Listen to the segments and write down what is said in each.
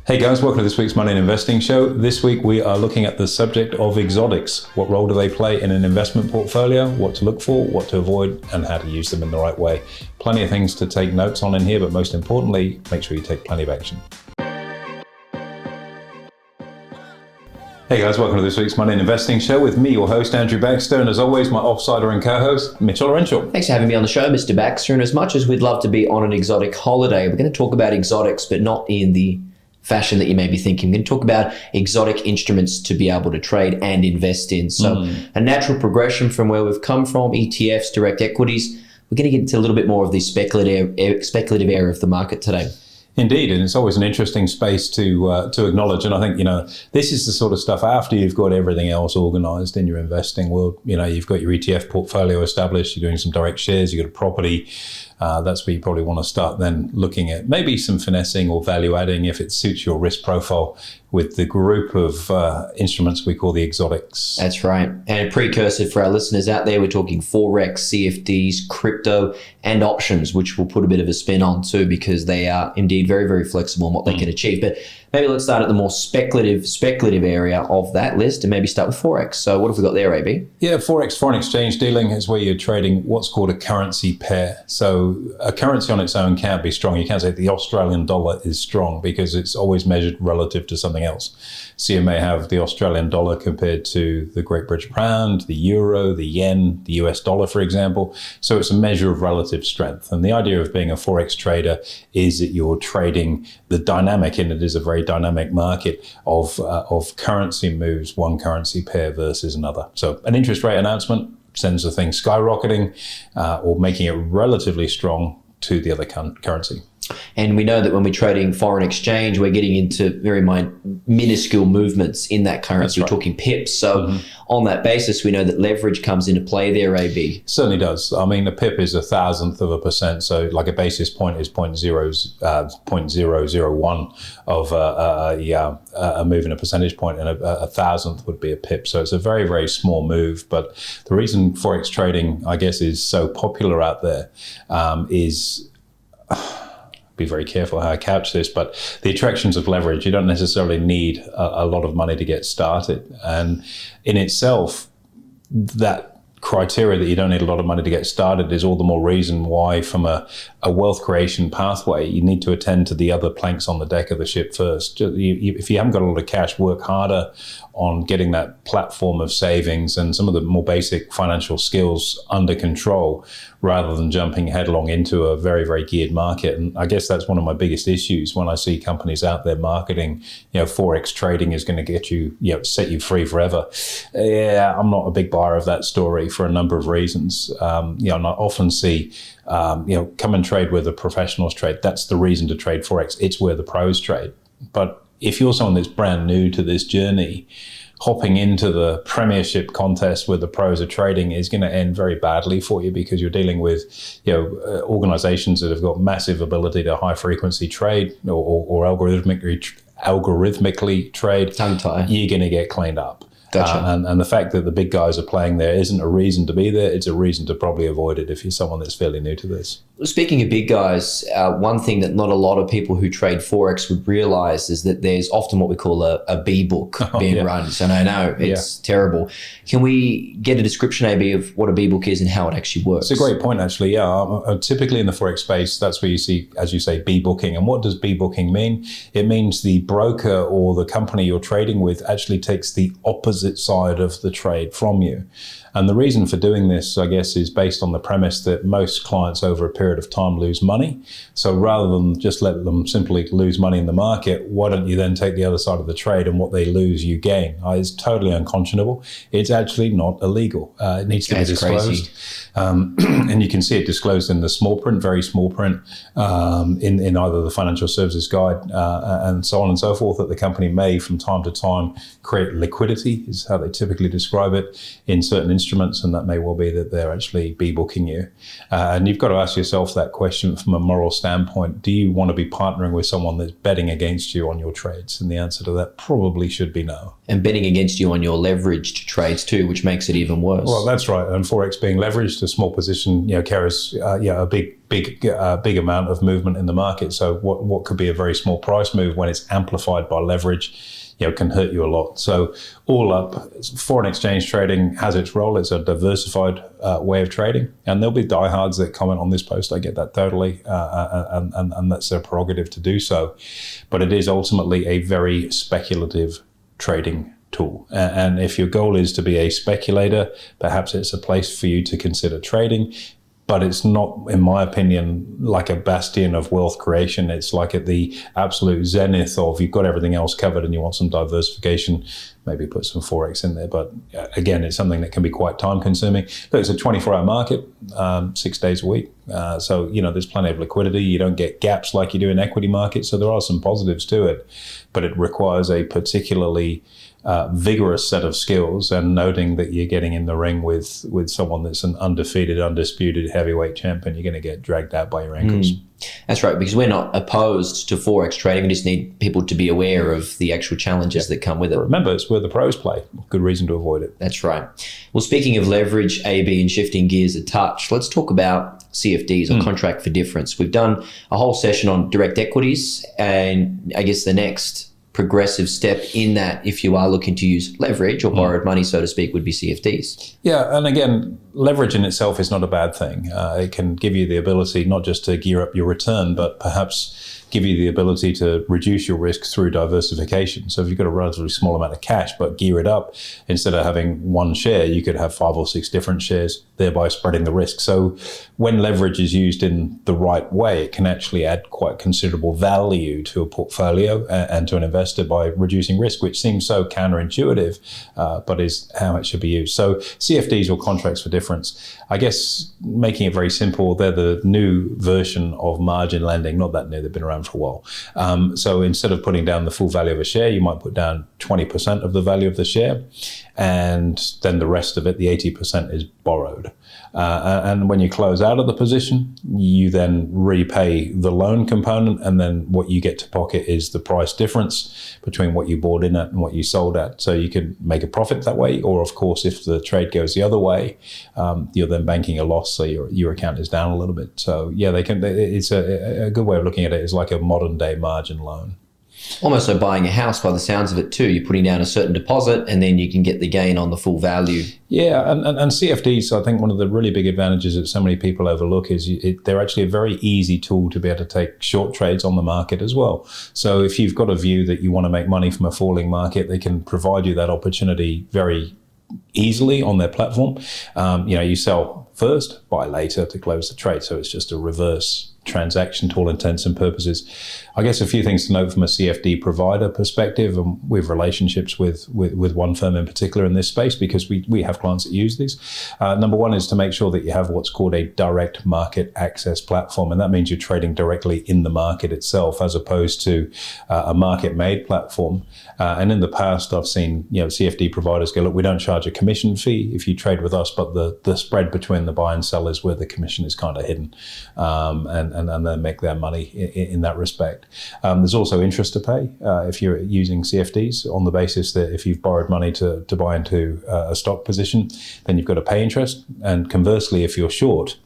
Hey guys, welcome to this week's Money and Investing Show. This week we are looking at the subject of exotics. What role do they play in an investment portfolio? What to look for, what to avoid, and how to use them in the right way. Plenty of things to take notes on in here, but most importantly, make sure you take plenty of action. Hey guys, welcome to this week's Money and Investing Show with me, your host, Andrew Baxter, and as always, my offsider and co-host, Mitch Olarenshaw. Thanks for having me on the show, Mr. Baxter. And as much as we'd love to be on an exotic holiday, we're going to talk about exotics, but not in the fashion that you may be thinking. We're going to talk about exotic instruments to be able to trade and invest in. So a natural progression from where we've come from, ETFs, direct equities. We're going to get into a little bit more of the speculative area of the market today. Indeed, and it's always an interesting space to acknowledge. And I think, this is the sort of stuff after you've got everything else organized in your investing world. You've got your ETF portfolio established, you're doing some direct shares, you've got a property. That's where you probably want to start then looking at maybe some finessing or value adding if it suits your risk profile with the group of instruments we call the exotics. That's right. And a precursor for our listeners out there, we're talking Forex, CFDs, crypto, and options, which we'll put a bit of a spin on too, because they are indeed very, very flexible in what they can achieve. But maybe let's start at the more speculative area of that list and maybe start with Forex. So what have we got there, AB? Yeah, Forex, foreign exchange dealing, is where you're trading what's called a currency pair. So a currency on its own can't be strong. You can't say the Australian dollar is strong because it's always measured relative to something else. So you may have the Australian dollar compared to the Great British pound, the euro, the yen, the US dollar, for example. So it's a measure of relative strength. And the idea of being a Forex trader is that you're trading the dynamic, and it is a very dynamic market of currency moves, one currency pair versus another. So an interest rate announcement sends the thing skyrocketing or making it relatively strong to the other currency. And we know that when we're trading foreign exchange, we're getting into very minuscule movements in that currency. That's We're right. talking pips. So on that basis, we know that leverage comes into play there, AB. Certainly does. I mean, a pip is 1,000% So like a basis point is 0.001 of a move in a percentage point, and a thousandth would be a pip. So it's a very, very small move. But the reason Forex trading, I guess, is so popular out there is... be very careful how I couch this, but the attractions of leverage. You don't necessarily need a lot of money to get started. And in itself, that criteria that you don't need a lot of money to get started is all the more reason why, from a wealth creation pathway, you need to attend to the other planks on the deck of the ship first. If you haven't got a lot of cash, work harder on getting that platform of savings and some of the more basic financial skills under control, rather than jumping headlong into a very, very geared market. And I guess that's one of my biggest issues when I see companies out there marketing, Forex trading is going to get you, set you free forever. Yeah, I'm not a big buyer of that story for a number of reasons. And I often see, come and trade where the professionals trade. That's the reason to trade Forex. It's where the pros trade. But if you're someone that's brand new to this journey, hopping into the premiership contest where the pros are trading is going to end very badly for you, because you're dealing with organizations that have got massive ability to high frequency trade or algorithmically trade. Tongue tie. You're going to get cleaned up. Gotcha. And the fact that the big guys are playing there isn't a reason to be there. It's a reason to probably avoid it if you're someone that's fairly new to this. Speaking of big guys, one thing that not a lot of people who trade Forex would realize is that there's often what we call a B book being run. So I know it's terrible. Can we get a description, AB, of what a B book is and how it actually works? It's a great point, actually. Yeah, typically in the Forex space, that's where you see, as you say, B booking. And what does B booking mean? It means the broker or the company you're trading with actually takes the opposite side of the trade from you. And the reason for doing this, I guess, is based on the premise that most clients over a period of time lose money. So rather than just let them simply lose money in the market, why don't you then take the other side of the trade, and what they lose, you gain? It's totally unconscionable. It's actually not illegal. It needs to be disclosed. And you can see it disclosed in the small print, very small print, in either the Financial Services Guide and so on and so forth, that the company may from time to time create liquidity, is how they typically describe it, in certain instruments, and that may well be that they're actually booking you. And you've got to ask yourself that question from a moral standpoint. Do you want to be partnering with someone that's betting against you on your trades? And the answer to that probably should be no. And betting against you on your leveraged trades too, which makes it even worse. Well, that's right. And Forex being leveraged, a small position carries a big big amount of movement in the market. So what could be a very small price move when it's amplified by leverage, can hurt you a lot. So all up, foreign exchange trading has its role. It's a diversified way of trading, and there'll be diehards that comment on this post. I get that totally, and that's their prerogative to do so. But it is ultimately a very speculative trading tool. And if your goal is to be a speculator, perhaps it's a place for you to consider trading. But it's not, in my opinion, like a bastion of wealth creation. It's like at the absolute zenith of you've got everything else covered and you want some diversification, maybe put some Forex in there. But again, it's something that can be quite time consuming. Look, it's a 24-hour market, 6 days a week. So, there's plenty of liquidity. You don't get gaps like you do in equity markets. So there are some positives to it, but it requires a particularly vigorous set of skills, and noting that you're getting in the ring with someone that's an undefeated, undisputed heavyweight champion. You're going to get dragged out by your ankles. That's right, because we're not opposed to Forex trading. We just need people to be aware of the actual challenges that come with it. Remember, it's where the pros play. Good reason to avoid it. That's right. Well, speaking of leverage, AB, and shifting gears a touch, let's talk about CFDs, or contract for difference. We've done a whole session on direct equities, and I guess the next progressive step in that, if you are looking to use leverage or borrowed money, so to speak, would be CFDs. Yeah, and again, leverage in itself is not a bad thing. It can give you the ability not just to gear up your return, but perhaps give you the ability to reduce your risk through diversification. So if you've got a relatively small amount of cash, but gear it up, instead of having one share, you could have 5 or 6 different shares, thereby spreading the risk. So when leverage is used in the right way, it can actually add quite considerable value to a portfolio and to an investor by reducing risk, which seems so counterintuitive, but is how it should be used. So CFDs, or contracts for difference, I guess making it very simple, they're the new version of margin lending. Not that new, they've been around for a while. So instead of putting down the full value of a share, you might put down 20% of the value of the share, and then the rest of it, the 80%, is borrowed. And when you close out of the position, you then repay the loan component, and then what you get to pocket is the price difference between what you bought in at and what you sold at. So you can make a profit that way, or of course, if the trade goes the other way, you're then banking a loss, so your account is down a little bit. So yeah, it's a good way of looking at it. Is like a modern day margin loan. Almost like buying a house by the sounds of it too. You're putting down a certain deposit and then you can get the gain on the full value. Yeah, and CFDs, I think one of the really big advantages that so many people overlook is they're actually a very easy tool to be able to take short trades on the market as well. So if you've got a view that you want to make money from a falling market, they can provide you that opportunity very easily on their platform. You sell first, buy later to close the trade. So it's just a reverse transaction to all intents and purposes. I guess a few things to note from a CFD provider perspective, and we have relationships with one firm in particular in this space because we have clients that use these. Number one is to make sure that you have what's called a direct market access platform, and that means you're trading directly in the market itself as opposed to a market-made platform. And in the past, I've seen CFD providers go, look, we don't charge a commission fee if you trade with us, but the spread between the buy and sell is where the commission is kind of hidden, and they make their money in that respect. There's also interest to pay if you're using CFDs on the basis that if you've borrowed money to buy into a stock position, then you've got to pay interest. And conversely, if you're short,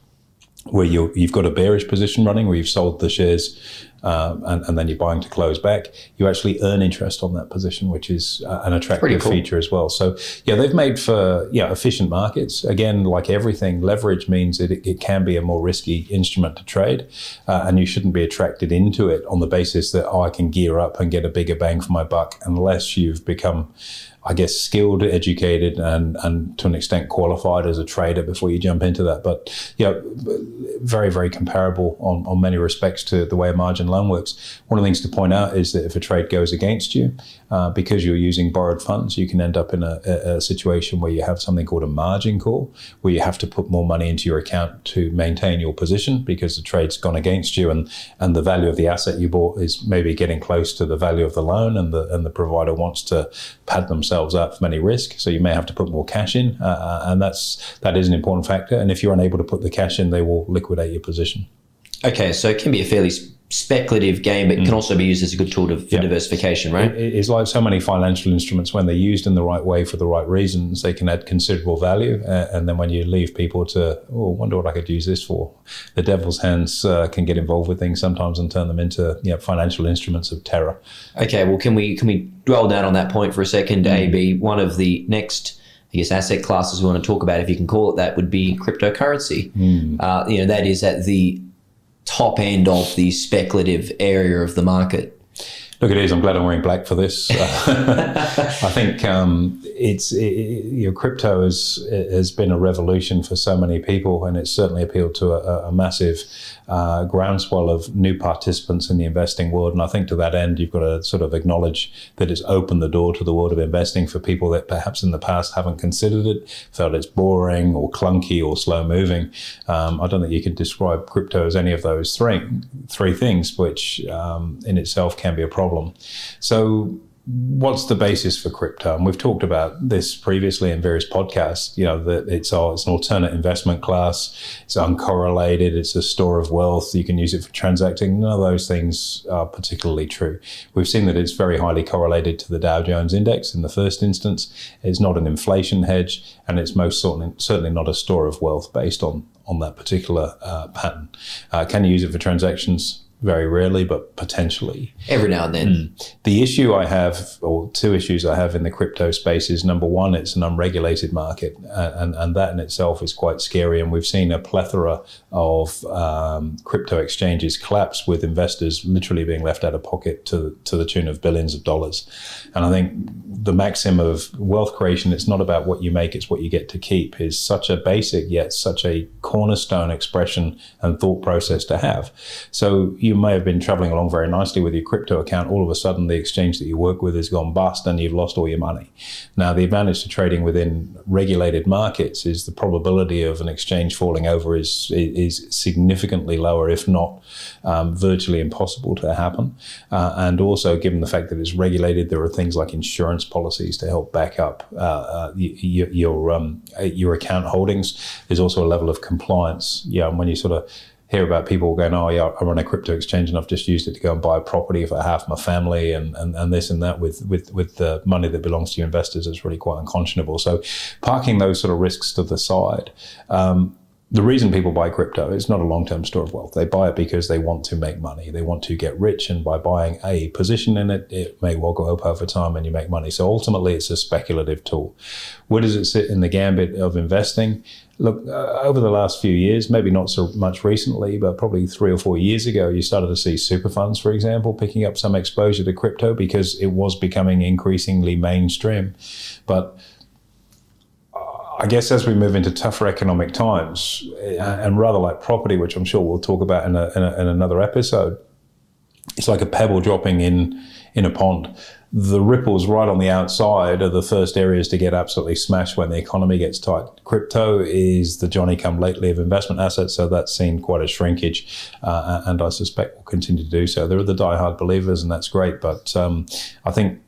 where you've got a bearish position running, where you've sold the shares and then you're buying to close back, you actually earn interest on that position, which is an attractive feature as well. So yeah, they've made for efficient markets. Again, like everything, leverage means it can be a more risky instrument to trade, and you shouldn't be attracted into it on the basis that I can gear up and get a bigger bang for my buck, unless you've become, I guess, skilled, educated, and to an extent qualified as a trader before you jump into that. But very, very comparable on many respects to the way a margin loan works. One of the things to point out is that if a trade goes against you, because you're using borrowed funds, you can end up in a situation where you have something called a margin call, where you have to put more money into your account to maintain your position because the trade's gone against you, and the value of the asset you bought is maybe getting close to the value of the loan, and the provider wants to pad themselves up from any risk, so you may have to put more cash in, and that is an important factor. And if you're unable to put the cash in, they will liquidate your position. Okay, so it can be a fairly speculative game, but can also be used as a good tool for diversification, right? It's like so many financial instruments. When they're used in the right way for the right reasons, they can add considerable value. And then when you leave people to, wonder what I could use this for, the devil's hands can get involved with things sometimes and turn them into financial instruments of terror. Okay, well, can we dwell down on that point for a second, AB? One of the next, I guess, asset classes we want to talk about, if you can call it that, would be cryptocurrency. That is at the top end of the speculative area of the market. Look, it is. I'm glad I'm wearing black for this. I think crypto has been a revolution for so many people, and it's certainly appealed to a massive groundswell of new participants in the investing world. And I think to that end, you've got to sort of acknowledge that it's opened the door to the world of investing for people that perhaps in the past haven't considered it, felt it's boring or clunky or slow moving. I don't think you could describe crypto as any of those three things, which in itself can be a problem. So what's the basis for crypto? And we've talked about this previously in various podcasts, that it's an alternate investment class, it's uncorrelated, it's a store of wealth, you can use it for transacting. None of those things are particularly true. We've seen that it's very highly correlated to the Dow Jones index in the first instance. It's not an inflation hedge, and it's most certainly not a store of wealth based on that particular pattern. Can you use it for transactions? Very rarely, but potentially. Every now and then. The issue I have, or two issues I have in the crypto space is, number one, it's an unregulated market, and that in itself is quite scary. And we've seen a plethora of crypto exchanges collapse, with investors literally being left out of pocket to the tune of billions of dollars. And I think the maxim of wealth creation, it's not about what you make, it's what you get to keep, is such a basic yet such a cornerstone expression and thought process to have. So you may have been traveling along very nicely with your crypto account. All of a sudden, the exchange that you work with has gone bust and you've lost all your money. Now, the advantage to trading within regulated markets is the probability of an exchange falling over is significantly lower, if not virtually impossible to happen. And also, given the fact that it's regulated, there are things like insurance policies to help back up your account holdings. There's also a level of compliance. When you sort of hear about people going, I run a crypto exchange and I've just used it to go and buy a property for half my family and this and that with the money that belongs to your investors, is really quite unconscionable. So parking those sort of risks to the side, the reason people buy crypto is not a long-term store of wealth. They buy it because they want to make money. They want to get rich, and by buying a position in it, it may well go up over time and you make money. So ultimately, it's a speculative tool. Where does it sit in the gambit of investing? Look, over the last few years, maybe not so much recently, but probably 3 or 4 years ago, you started to see super funds, for example, picking up some exposure to crypto because it was becoming increasingly mainstream. But I guess as we move into tougher economic times, and rather like property, which I'm sure we'll talk about in another episode, it's like a pebble dropping in a pond. The ripples right on the outside are the first areas to get absolutely smashed when the economy gets tight. Crypto is the Johnny-come-lately of investment assets, so that's seen quite a shrinkage, and I suspect will continue to do so. There are the diehard believers, and that's great, but I think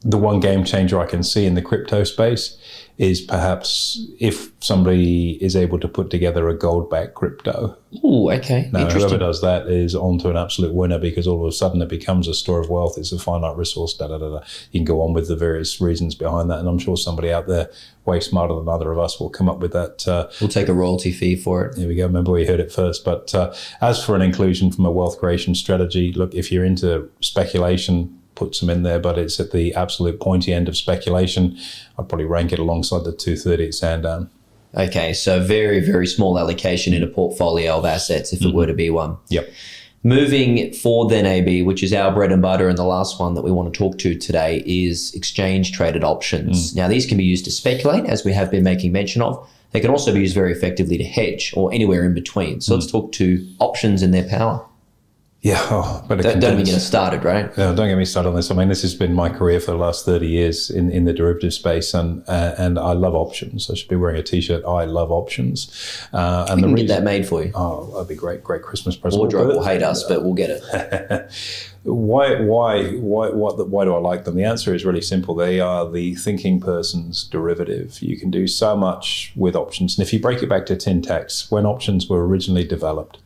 the one game changer I can see in the crypto space is perhaps if somebody is able to put together a gold-backed crypto. Ooh, okay. Now, interesting. whoever does that is on to an absolute winner, because all of a sudden it becomes a store of wealth. It's a finite resource, You can go on with the various reasons behind that, and I'm sure somebody out there way smarter than either of us will come up with that. We'll take a royalty fee for it. Here we go. Remember, we heard it first. But as for an inclusion from a wealth creation strategy, look, if you're into speculation, put some in there, but it's at the absolute pointy end of speculation. I'd probably rank it alongside the 230 at Sandown. Okay, so very, very small allocation in a portfolio of assets if it were to be one. Yep. Moving forward then, AB, which is our bread and butter, and the last one that we want to talk to today is exchange-traded options. Now, these can be used to speculate, as we have been making mention of. They can also be used very effectively to hedge, or anywhere in between. So let's talk to options and their power. Yeah, but don't even get us started, right? No, don't get me started on this. I mean, this has been my career for the last 30 years in the derivative space, and I love options. I should be wearing a T-shirt. I love options. And we can get that made for you. Oh, that'd be great Christmas present. Wardrobe will hate us, but we'll get it. Why do I like them? The answer is really simple. They are the thinking person's derivative. You can do so much with options, and if you break it back to tin tacks, when options were originally developed,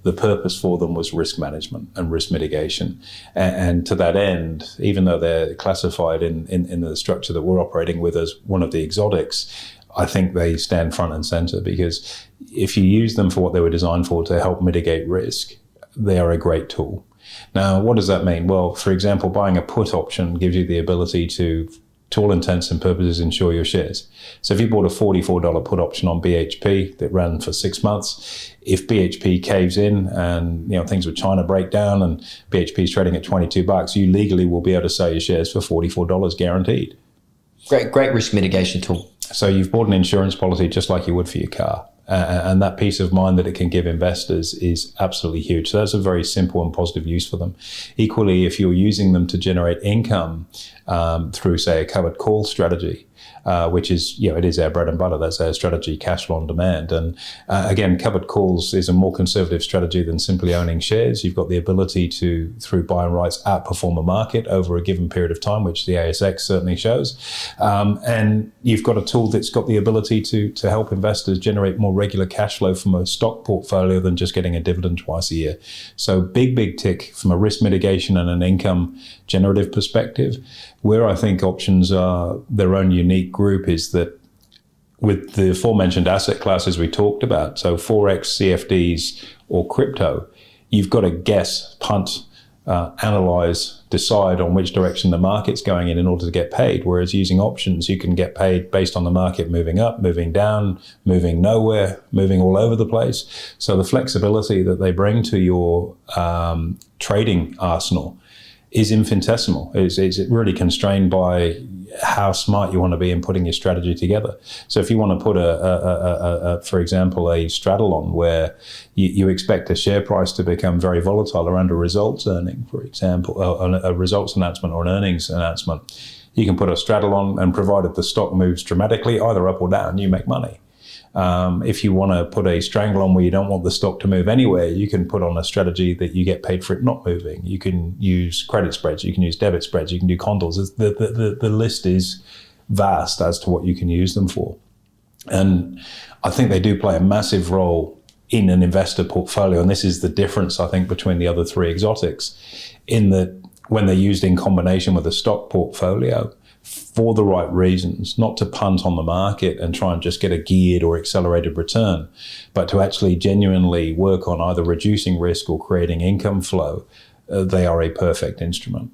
The purpose for them was risk management and risk mitigation. And to that end, even though they're classified in the structure that we're operating with as one of the exotics, I think they stand front and center, because if you use them for what they were designed for, to help mitigate risk, they are a great tool. Now, what does that mean? Well, for example, buying a put option gives you the ability to all intents and purposes, insure your shares. So if you bought a $44 put option on BHP that ran for 6 months, if BHP caves in and things with China break down and BHP is trading at $22, you legally will be able to sell your shares for $44 guaranteed. Great risk mitigation tool. So you've bought an insurance policy just like you would for your car. And that peace of mind that it can give investors is absolutely huge. So that's a very simple and positive use for them. Equally, if you're using them to generate income through, say, a covered call strategy, which is, it is our bread and butter. That's our strategy, cash flow on demand. And again, covered calls is a more conservative strategy than simply owning shares. You've got the ability to, through buying rights, outperform a market over a given period of time, which the ASX certainly shows. And you've got a tool that's got the ability to help investors generate more regular cash flow from a stock portfolio than just getting a dividend twice a year. So big tick from a risk mitigation and an income generative perspective. Where I think options are their own unique group is that with the aforementioned asset classes we talked about, so Forex, CFDs, or crypto, you've got to guess, punt, analyze, decide on which direction the market's going in order to get paid. Whereas using options, you can get paid based on the market moving up, moving down, moving nowhere, moving all over the place. So the flexibility that they bring to your trading arsenal is infinitesimal. It's really constrained by how smart you want to be in putting your strategy together. So if you want to put for example, a straddle on where you expect a share price to become very volatile around a results earning, for example, a results announcement or an earnings announcement, you can put a straddle on, and provided the stock moves dramatically, either up or down, you make money. If you want to put a strangle on where you don't want the stock to move anywhere, you can put on a strategy that you get paid for it not moving. You can use credit spreads, you can use debit spreads, you can do condors. The list is vast as to what you can use them for. And I think they do play a massive role in an investor portfolio. And this is the difference, I think, between the other three exotics, in that when they're used in combination with a stock portfolio, for the right reasons, not to punt on the market and try and just get a geared or accelerated return, but to actually genuinely work on either reducing risk or creating income flow, they are a perfect instrument.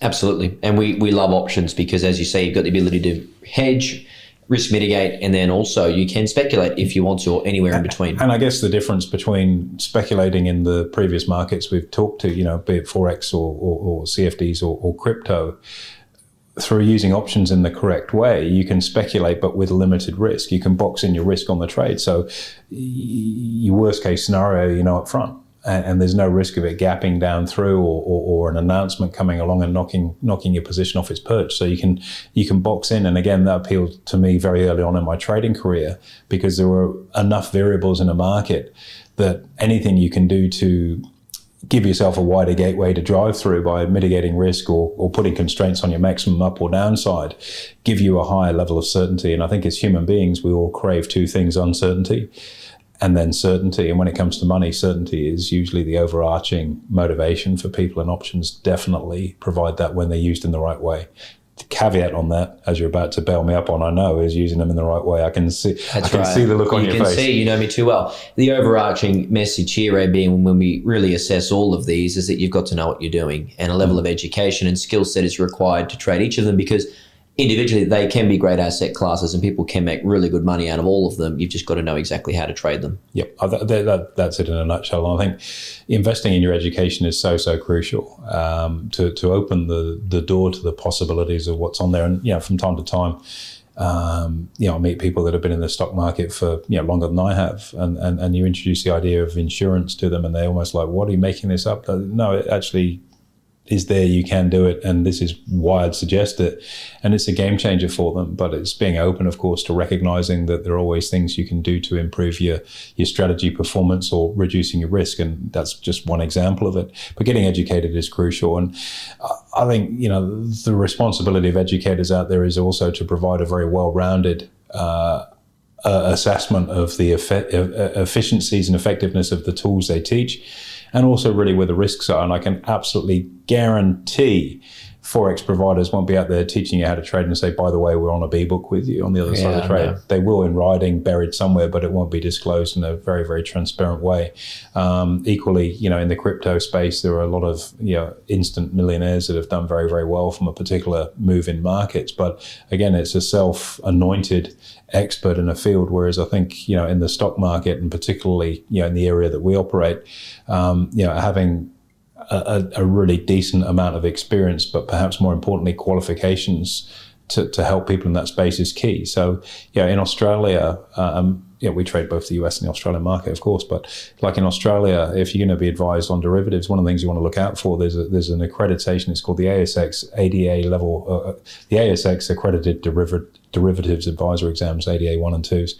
Absolutely. And we love options because, as you say, you've got the ability to hedge, risk mitigate, and then also you can speculate if you want to, or anywhere in between. And I guess the difference between speculating in the previous markets we've talked to, be it Forex or CFDs or crypto, through using options in the correct way, you can speculate, but with limited risk. You can box in your risk on the trade. So your worst case scenario, up front, and there's no risk of it gapping down through or an announcement coming along and knocking your position off its perch. So you can box in. And again, that appealed to me very early on in my trading career, because there were enough variables in a market that anything you can do to give yourself a wider gateway to drive through by mitigating risk or putting constraints on your maximum up or downside, give you a higher level of certainty. And I think as human beings, we all crave two things: uncertainty and then certainty. And when it comes to money, certainty is usually the overarching motivation for people, and options definitely provide that when they're used in the right way. The caveat on that, as you're about to bail me up on, I know, is using them in the right way. I can see the look on your face. You can see, you know me too well. The overarching message here, being when we really assess all of these, is that you've got to know what you're doing, and a level of education and skill set is required to trade each of them, because individually they can be great asset classes and people can make really good money out of all of them. You've just got to know exactly how to trade them. Yep, that's it in a nutshell. And I think investing in your education is so crucial to open the door to the possibilities of what's on there. And from time to time, I meet people that have been in the stock market for longer than I have, and you introduce the idea of insurance to them, and they're almost like, "What, are you making this up?" No, it actually is there. You can do it, and this is why I'd suggest it. And it's a game changer for them, but it's being open, of course, to recognizing that there are always things you can do to improve your strategy performance or reducing your risk, and that's just one example of it. But getting educated is crucial, and I think the responsibility of educators out there is also to provide a very well-rounded assessment of the efficiencies and effectiveness of the tools they teach, and also really where the risks are. And I can absolutely guarantee Forex providers won't be out there teaching you how to trade and say, by the way, we're on a B book with you on the other side of the trade. No. They will in writing, buried somewhere, but it won't be disclosed in a very, very transparent way. Equally, in the crypto space, there are a lot of instant millionaires that have done very, very well from a particular move in markets. But again, it's a self-anointed expert in a field, whereas I think in the stock market, and particularly in the area that we operate, having a really decent amount of experience, but perhaps more importantly, qualifications to help people in that space is key. So, in Australia, we trade both the US and the Australian market, of course, but like in Australia, if you're going to be advised on derivatives, one of the things you want to look out for, there's an accreditation. It's called the ASX ADA level, the ASX accredited derivatives advisor exams, ADA 1 and 2s.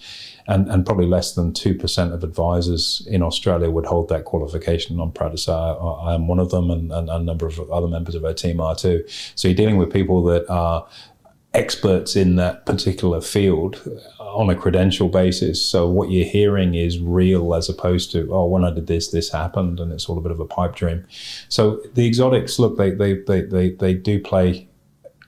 And probably less than 2% of advisors in Australia would hold that qualification. I'm proud to say I am one of them, and a number of other members of our team are too. So you're dealing with people that are experts in that particular field on a credential basis. So what you're hearing is real, as opposed to, when I did this happened, and it's all a bit of a pipe dream. So the exotics, look, they do play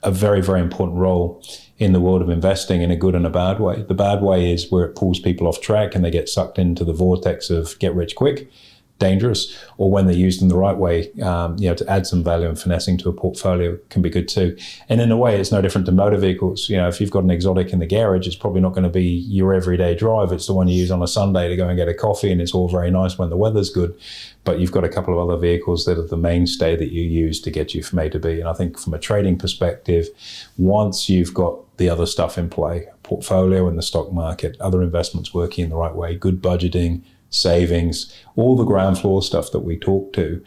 a very, very important role in the world of investing, in a good and a bad way. The bad way is where it pulls people off track and they get sucked into the vortex of get rich quick, dangerous, or when they're used in the right way, to add some value and finessing to a portfolio can be good too. And in a way, it's no different to motor vehicles. If you've got an exotic in the garage, it's probably not going to be your everyday drive. It's the one you use on a Sunday to go and get a coffee, and it's all very nice when the weather's good. But you've got a couple of other vehicles that are the mainstay that you use to get you from A to B. And I think from a trading perspective, once you've got the other stuff in play, portfolio in the stock market, other investments working in the right way, good budgeting, savings, all the ground floor stuff that we talk to,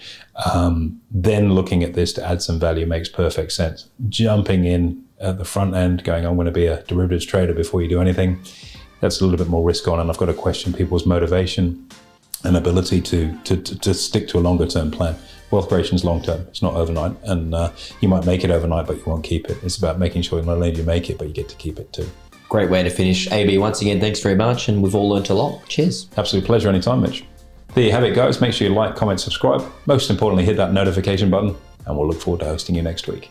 then looking at this to add some value makes perfect sense. Jumping in at the front end, going, I'm going to be a derivatives trader before you do anything, that's a little bit more risk on, and I've got to question people's motivation and ability to stick to a longer term plan. Wealth creation is long term, it's not overnight, and you might make it overnight, but you won't keep it. It's about making sure not only do you make it, but you get to keep it too. Great way to finish. AB, once again, thanks very much, and we've all learnt a lot. Cheers. Absolute pleasure anytime, Mitch. There you have it, guys. Make sure you like, comment, subscribe. Most importantly, hit that notification button, and we'll look forward to hosting you next week.